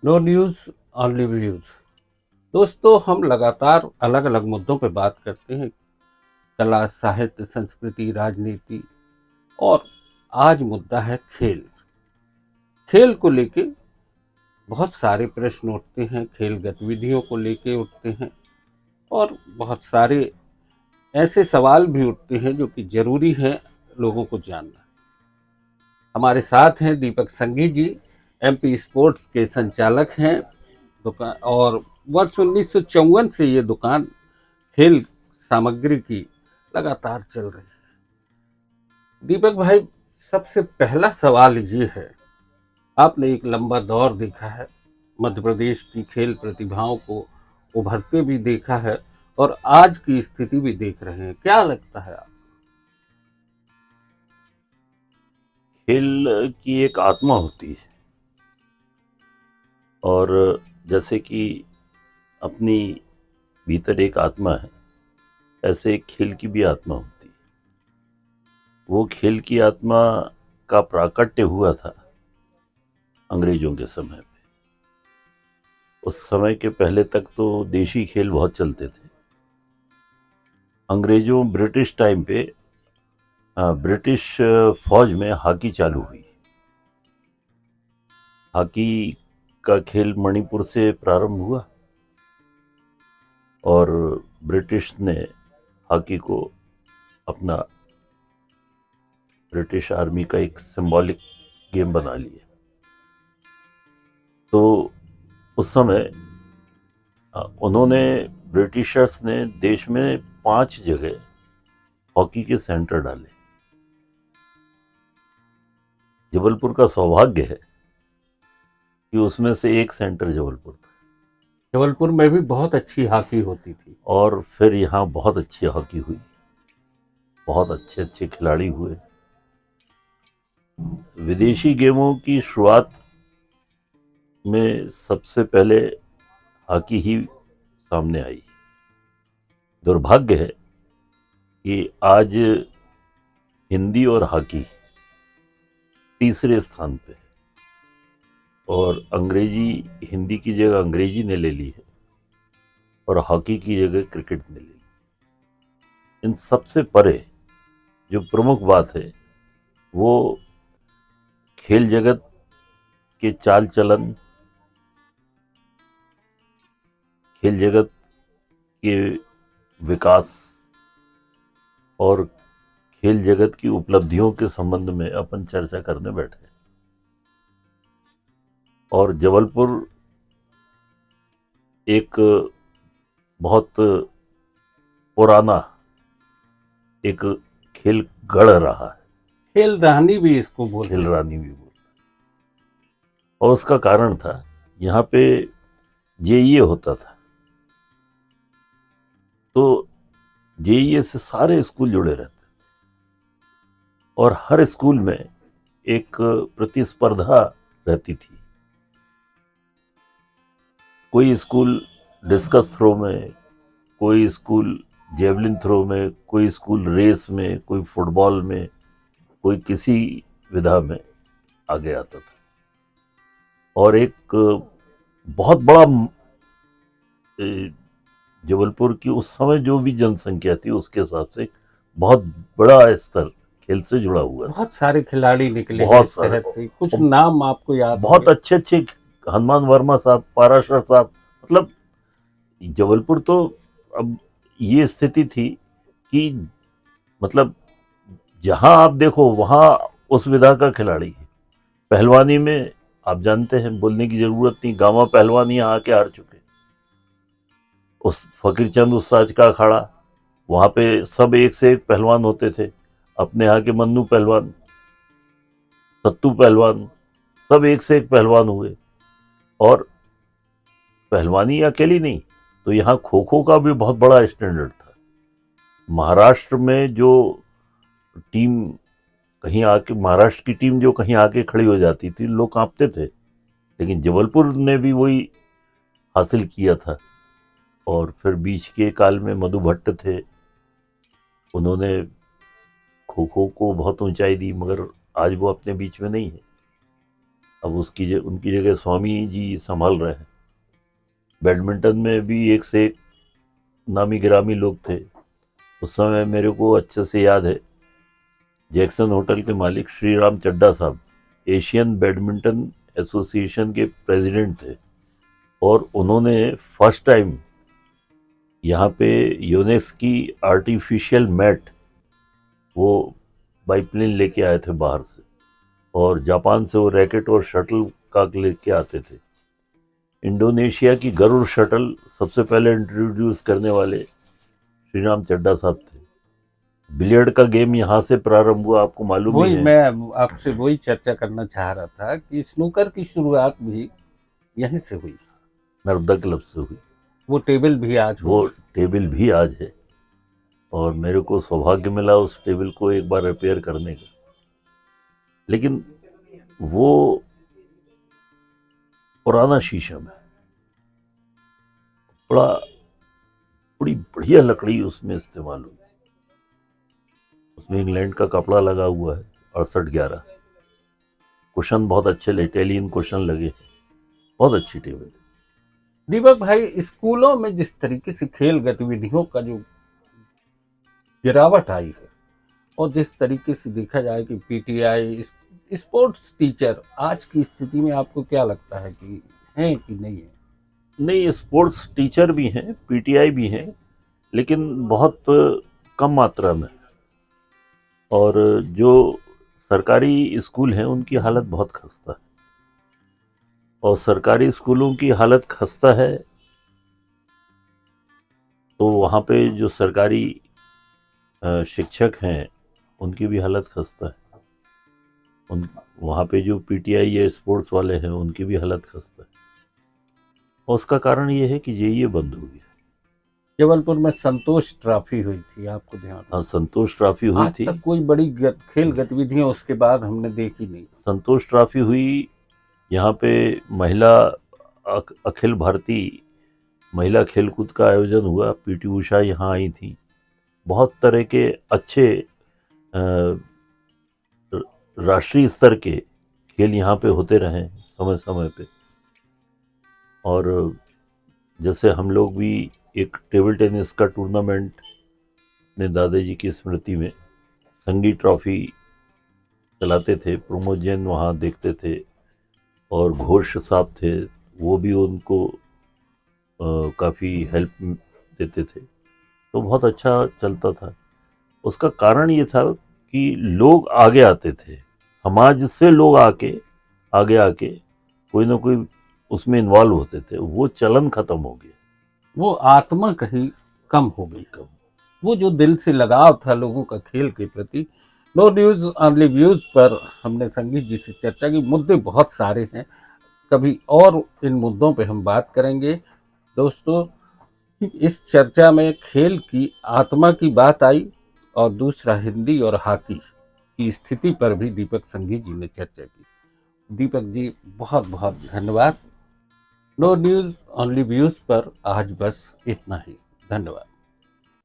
No news only views. दोस्तों, हम लगातार अलग अलग मुद्दों पर बात करते हैं। कला, साहित्य, संस्कृति, राजनीति और आज मुद्दा है खेल। खेल को लेके बहुत सारे प्रश्न उठते हैं, खेल गतिविधियों को लेके उठते हैं और बहुत सारे ऐसे सवाल भी उठते हैं जो कि ज़रूरी है लोगों को जानना। हमारे साथ हैं दीपक संघी जी, एमपी स्पोर्ट्स के संचालक हैं दुकान, और वर्ष 1954 से ये दुकान खेल सामग्री की लगातार चल रही है। दीपक भाई, सबसे पहला सवाल ये है, आपने एक लंबा दौर देखा है, मध्य प्रदेश की खेल प्रतिभाओं को उभरते भी देखा है और आज की स्थिति भी देख रहे हैं। क्या लगता है आप? खेल की एक आत्मा होती है। और जैसे कि अपनी भीतर एक आत्मा है, ऐसे एक खेल की भी आत्मा होती है। वो खेल की आत्मा का प्राकट्य हुआ था अंग्रेजों के समय पे। उस समय के पहले तक तो देशी खेल बहुत चलते थे। अंग्रेजों ब्रिटिश टाइम पे ब्रिटिश फौज में हॉकी चालू हुई। हॉकी का खेल मणिपुर से प्रारंभ हुआ और ब्रिटिश ने हॉकी को अपना ब्रिटिश आर्मी का एक सिंबॉलिक गेम बना लिया। तो उस समय उन्होंने ब्रिटिशर्स ने देश में 5 जगह हॉकी के सेंटर डाले। जबलपुर का सौभाग्य है कि उसमें से एक सेंटर जबलपुर था। जबलपुर में भी बहुत अच्छी हॉकी होती थी। और फिर यहाँ बहुत अच्छी हॉकी हुई, बहुत अच्छे अच्छे खिलाड़ी हुए। विदेशी गेमों की शुरुआत में सबसे पहले हॉकी ही सामने आई। दुर्भाग्य है कि आज हिंदी और हॉकी तीसरे स्थान पे है और अंग्रेजी हिंदी की जगह अंग्रेजी ने ले ली है और हॉकी की जगह क्रिकेट ने ले ली। इन सबसे परे जो प्रमुख बात है वो खेल जगत के चाल चलन, खेल जगत के विकास और खेल जगत की उपलब्धियों के संबंध में अपन चर्चा करने बैठे। और जबलपुर एक बहुत पुराना एक खेल गढ़ रहा है। खेल रानी भी इसको बोलते खेल हैं। रानी भी बोल, और उसका कारण था यहाँ पे जेईए होता था। तो जेईए से सारे स्कूल जुड़े रहते और हर स्कूल में एक प्रतिस्पर्धा रहती थी। कोई स्कूल डिस्कस थ्रो में, कोई स्कूल जेवलिन थ्रो में, कोई स्कूल रेस में, कोई फुटबॉल में, कोई किसी विधा में आगे आता था। और एक बहुत बड़ा जबलपुर की उस समय जो भी जनसंख्या थी उसके हिसाब से बहुत बड़ा स्तर खेल से जुड़ा हुआ था। बहुत सारे खिलाड़ी निकले हैं बहुत इस सारे, शहर से, कुछ नाम आपको याद बहुत होंगे। अच्छे अच्छे, हनुमान वर्मा साहब, पाराशर साहब, मतलब जबलपुर तो अब ये स्थिति थी कि मतलब जहां आप देखो वहां उस विधा का खिलाड़ी है। पहलवानी में आप जानते हैं, बोलने की जरूरत नहीं, गामा पहलवान यहाँ आके हार चुके। उस फकीरचंद उस्ताद का अखाड़ा, वहां पे सब एक से एक पहलवान होते थे। अपने यहाँ के मन्नू पहलवान, सत्तू पहलवान, सब एक से एक पहलवान हुए। और पहलवानी अकेली नहीं, तो यहाँ खो खो का भी बहुत बड़ा स्टैंडर्ड था। महाराष्ट्र में जो टीम कहीं आके, महाराष्ट्र की टीम जो कहीं आके खड़ी हो जाती थी, लोग कांपते थे। लेकिन जबलपुर ने भी वही हासिल किया था। और फिर बीच के काल में मधु भट्ट थे, उन्होंने खो खो को बहुत ऊंचाई दी, मगर आज वो अपने बीच में नहीं है। अब उनकी जगह स्वामी जी संभाल रहे हैं। बैडमिंटन में भी एक से एक नामी गिरामी लोग थे। उस समय मेरे को अच्छे से याद है, जैक्सन होटल के मालिक श्री राम चड्ढा साहब एशियन बैडमिंटन एसोसिएशन के प्रेसिडेंट थे, और उन्होंने फर्स्ट टाइम यहाँ पे यूनेक्स की आर्टिफिशियल मैट वो बाइप्लेन लेके आए थे बाहर से, और जापान से वो रैकेट और शटल का लेके आते थे। इंडोनेशिया की गरुड़ शटल सबसे पहले इंट्रोड्यूस करने वाले श्री राम चड्ढा साहब थे। बिलियर्ड का गेम यहाँ से प्रारंभ हुआ, आपको मालूम ही वही है। मैं आपसे वही चर्चा करना चाह रहा था कि स्नूकर की शुरुआत भी यहीं से हुई, नर्मदा क्लब से हुई। वो टेबल भी आज वो हो। टेबल भी आज है, और मेरे को सौभाग्य मिला उस टेबल को एक बार रिपेयर करने का। लेकिन वो पुराना शीशम है, बड़ी बढ़िया लकड़ी उसमें इस्तेमाल हुई। उसमें इंग्लैंड का कपड़ा लगा हुआ है 6811। कुशन बहुत अच्छे इटालियन कुशन लगे, बहुत अच्छी टेबल। दीपक भाई, स्कूलों में जिस तरीके से खेल गतिविधियों का जो गिरावट आई है, और जिस तरीके से देखा जाए कि पीटीआई स्पोर्ट्स टीचर आज की स्थिति में आपको क्या लगता है कि हैं कि नहीं है? नहीं, स्पोर्ट्स टीचर भी हैं, पीटीआई भी हैं, लेकिन बहुत कम मात्रा में। और जो सरकारी स्कूल हैं उनकी हालत बहुत खस्ता है, और सरकारी स्कूलों की हालत खस्ता है तो वहाँ पे जो सरकारी शिक्षक हैं उनकी भी हालत खस्ता है। वहाँ पे जो पीटीआई या स्पोर्ट्स वाले हैं उनकी भी हालत खस्ता है, और उसका कारण ये है कि ये बंद हो गया। जबलपुर में संतोष ट्रॉफी हुई थी, आपको ध्यान? हाँ, संतोष ट्रॉफी हुई आज थी। तक कोई बड़ी खेल गतिविधियां उसके बाद हमने देखी नहीं। संतोष ट्रॉफी हुई, यहाँ पे अखिल भारतीय महिला खेलकूद का आयोजन हुआ। पीटी उषा यहाँ आई थी। बहुत तरह के अच्छे राष्ट्रीय स्तर के खेल यहाँ पे होते रहे समय समय पे। और जैसे हम लोग भी एक टेबल टेनिस का टूर्नामेंट ने दादाजी की स्मृति में संगी ट्रॉफी चलाते थे। प्रमोद जैन वहाँ देखते थे, और घोष साहब थे, वो भी उनको काफ़ी हेल्प देते थे, तो बहुत अच्छा चलता था। उसका कारण ये था कि लोग आगे आते थे, समाज से लोग आगे आके कोई ना कोई उसमें इन्वॉल्व होते थे। वो चलन खत्म हो गया, वो आत्मा कहीं कम हो गई। वो जो दिल से लगाव था लोगों का खेल के प्रति। नो न्यूज़ ऑनली व्यूज पर हमने संगीत जी से चर्चा की। मुद्दे बहुत सारे हैं, कभी और इन मुद्दों पे हम बात करेंगे। दोस्तों, इस चर्चा में खेल की आत्मा की बात आई, और दूसरा हिंदी और हॉकी की स्थिति पर भी दीपक संगीत जी ने चर्चा की। दीपक जी, बहुत बहुत धन्यवाद। नो न्यूज़ ऑनली व्यूज पर आज बस इतना ही। धन्यवाद।